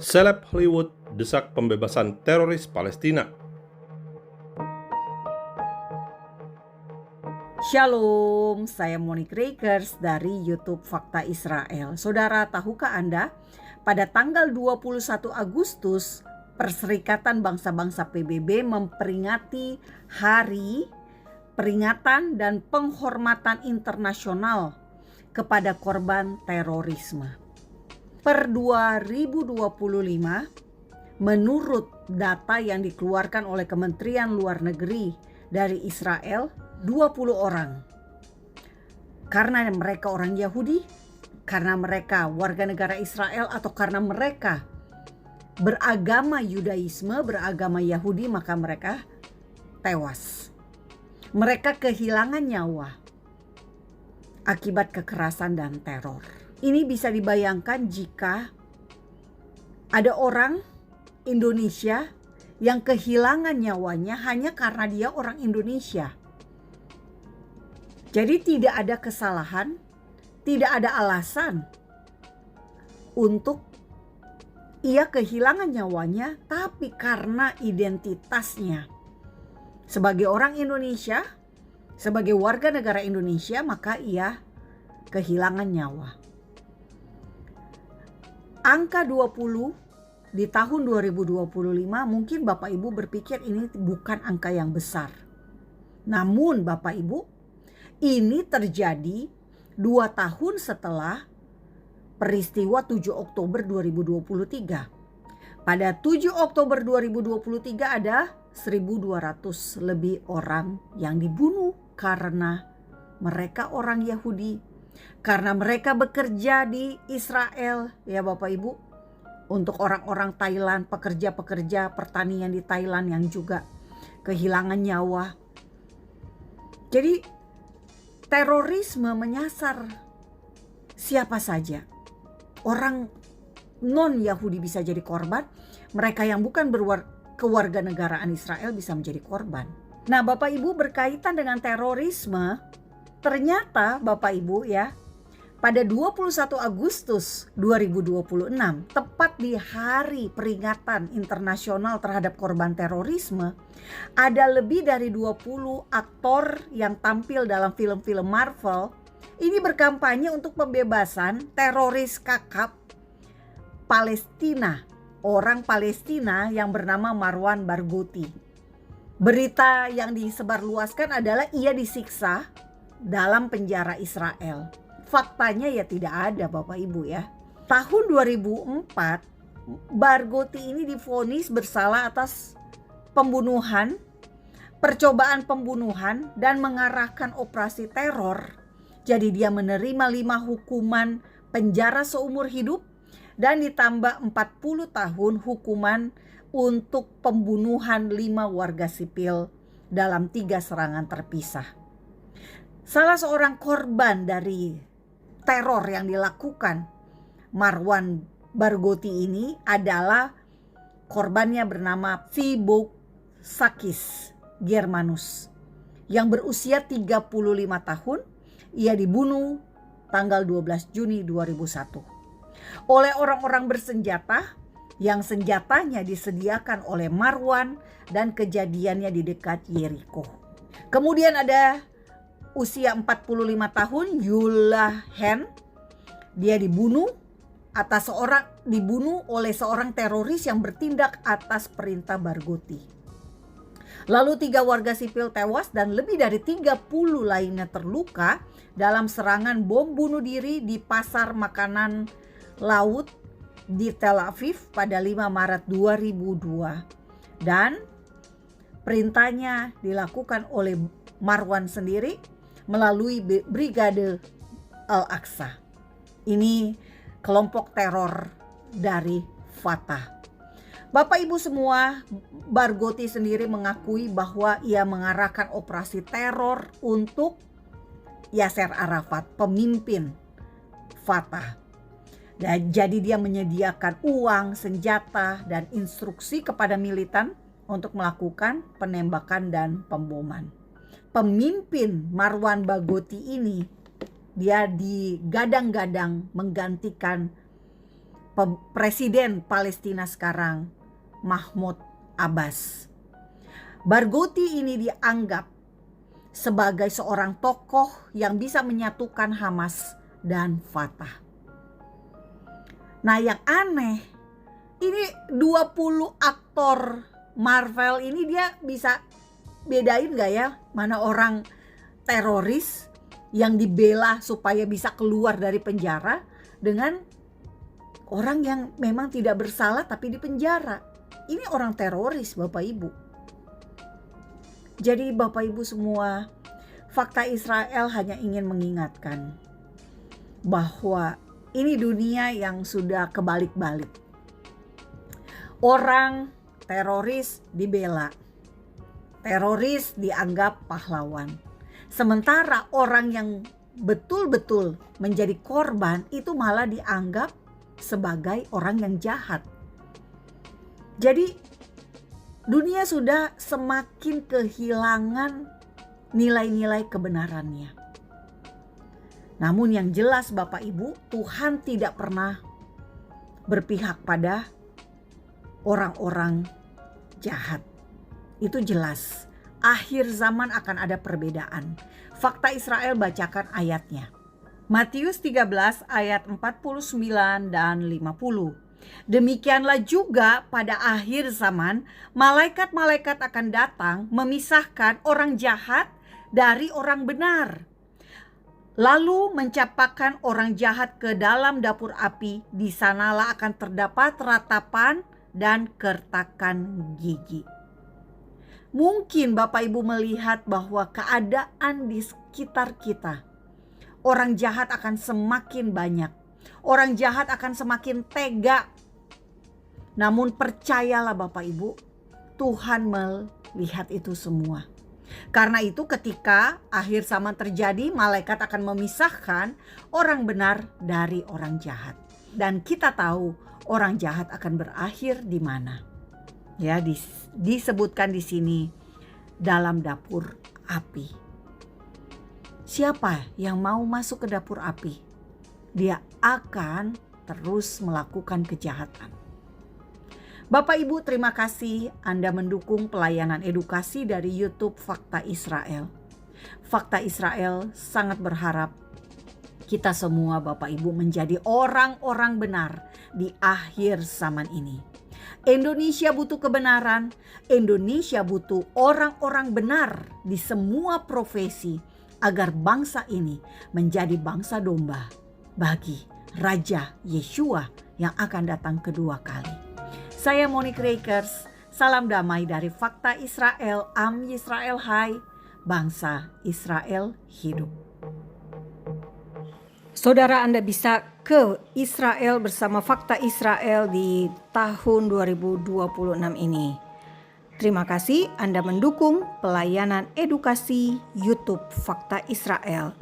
Seleb Hollywood desak pembebasan teroris Palestina. Shalom, saya Monique Rakers dari YouTube Fakta Israel. Saudara, tahukah Anda, pada tanggal 21 Agustus, Perserikatan Bangsa-Bangsa PBB memperingati Hari Peringatan dan Penghormatan Internasional kepada korban terorisme. Per 2025, menurut data yang dikeluarkan oleh Kementerian Luar Negeri dari Israel, 20 orang. Karena mereka orang Yahudi, karena mereka warga negara Israel, atau karena mereka beragama Yudaisme, beragama Yahudi, maka mereka tewas. Mereka kehilangan nyawa akibat kekerasan dan teror. Ini bisa dibayangkan jika ada orang Indonesia yang kehilangan nyawanya hanya karena dia orang Indonesia. Jadi tidak ada kesalahan, tidak ada alasan untuk ia kehilangan nyawanya, tapi karena identitasnya sebagai orang Indonesia, sebagai warga negara Indonesia, maka ia kehilangan nyawa. Angka 20 di tahun 2025 mungkin Bapak Ibu berpikir ini bukan angka yang besar. Namun Bapak Ibu, ini terjadi 2 tahun setelah peristiwa 7 Oktober 2023. Pada 7 Oktober 2023 ada 1.200 lebih orang yang dibunuh karena mereka orang Yahudi. Karena mereka bekerja di Israel, ya Bapak Ibu, untuk orang-orang Thailand, pekerja-pekerja pertanian di Thailand yang juga kehilangan nyawa. Jadi terorisme menyasar siapa saja. Orang non-Yahudi bisa jadi korban, mereka yang bukan kewarganegaraan Israel bisa menjadi korban. Nah, Bapak Ibu, berkaitan dengan terorisme, ternyata Bapak Ibu ya, pada 21 Agustus 2026, tepat di hari peringatan internasional terhadap korban terorisme, ada lebih dari 20 aktor yang tampil dalam film-film Marvel ini berkampanye untuk pembebasan teroris kakap Palestina, orang Palestina yang bernama Marwan Barghouti. Berita yang disebarluaskan adalah ia disiksa dalam penjara Israel. Faktanya ya tidak ada Bapak Ibu ya. Tahun 2004 Barghouti ini divonis bersalah atas pembunuhan, percobaan pembunuhan, dan mengarahkan operasi teror. Jadi dia menerima 5 hukuman penjara seumur hidup dan ditambah 40 tahun hukuman untuk pembunuhan 5 warga sipil dalam 3 serangan terpisah. Salah seorang korban dari teror yang dilakukan Marwan Barghouti ini adalah korbannya bernama Fibouk Sakis Germanus yang berusia 35 tahun. Ia dibunuh tanggal 12 Juni 2001 oleh orang-orang bersenjata yang senjatanya disediakan oleh Marwan, dan kejadiannya di dekat Yeriko. Kemudian ada usia 45 tahun Yulah Hen. Dia dibunuh oleh seorang teroris yang bertindak atas perintah Barghouti. Lalu 3 warga sipil tewas dan lebih dari 30 lainnya terluka dalam serangan bom bunuh diri di pasar makanan laut di Tel Aviv pada 5 Maret 2002. Dan perintahnya dilakukan oleh Marwan sendiri melalui Brigade Al-Aqsa. Ini kelompok teror dari Fatah. Bapak Ibu semua, Barghouti sendiri mengakui bahwa ia mengarahkan operasi teror untuk Yasser Arafat, pemimpin Fatah. Dan jadi dia menyediakan uang, senjata, dan instruksi kepada militan untuk melakukan penembakan dan pemboman. Pemimpin Marwan Barghouti ini dia digadang-gadang menggantikan Presiden Palestina sekarang, Mahmud Abbas. Barghouti ini dianggap sebagai seorang tokoh yang bisa menyatukan Hamas dan Fatah. Nah, yang aneh, ini 20 aktor Marvel ini dia bisa bedain gak ya mana orang teroris yang dibela supaya bisa keluar dari penjara dengan orang yang memang tidak bersalah tapi di penjara. Ini orang teroris, Bapak Ibu. Jadi Bapak Ibu semua, fakta Israel hanya ingin mengingatkan bahwa ini dunia yang sudah kebalik-balik. Orang teroris dibela, teroris dianggap pahlawan. Sementara orang yang betul-betul menjadi korban itu malah dianggap sebagai orang yang jahat. Jadi dunia sudah semakin kehilangan nilai-nilai kebenarannya. Namun yang jelas Bapak Ibu, Tuhan tidak pernah berpihak pada orang-orang jahat. Itu jelas. Akhir zaman akan ada perbedaan. Fakta Israel, bacakan ayatnya. Matius 13 ayat 49 dan 50. Demikianlah juga pada akhir zaman, malaikat-malaikat akan datang memisahkan orang jahat dari orang benar, lalu mencampakkan orang jahat ke dalam dapur api. Di sanalah akan terdapat ratapan dan kertakan gigi. Mungkin Bapak Ibu melihat bahwa keadaan di sekitar kita, orang jahat akan semakin banyak. Orang jahat akan semakin tega. Namun percayalah Bapak Ibu, Tuhan melihat itu semua. Karena itu ketika akhir zaman terjadi, malaikat akan memisahkan orang benar dari orang jahat. Dan kita tahu orang jahat akan berakhir di mana. Ya, disebutkan di sini dalam dapur api. Siapa yang mau masuk ke dapur api? Dia akan terus melakukan kejahatan. Bapak Ibu, terima kasih Anda mendukung pelayanan edukasi dari YouTube Fakta Israel. Fakta Israel sangat berharap kita semua Bapak Ibu menjadi orang-orang benar di akhir zaman ini. Indonesia butuh kebenaran, Indonesia butuh orang-orang benar di semua profesi agar bangsa ini menjadi bangsa domba bagi Raja Yeshua yang akan datang kedua kali. Saya Monique Rakers, salam damai dari Fakta Israel, Am Yisrael Hai, bangsa Israel hidup. Saudara, Anda bisa ke Israel bersama Fakta Israel di tahun 2026 ini. Terima kasih Anda mendukung pelayanan edukasi YouTube Fakta Israel.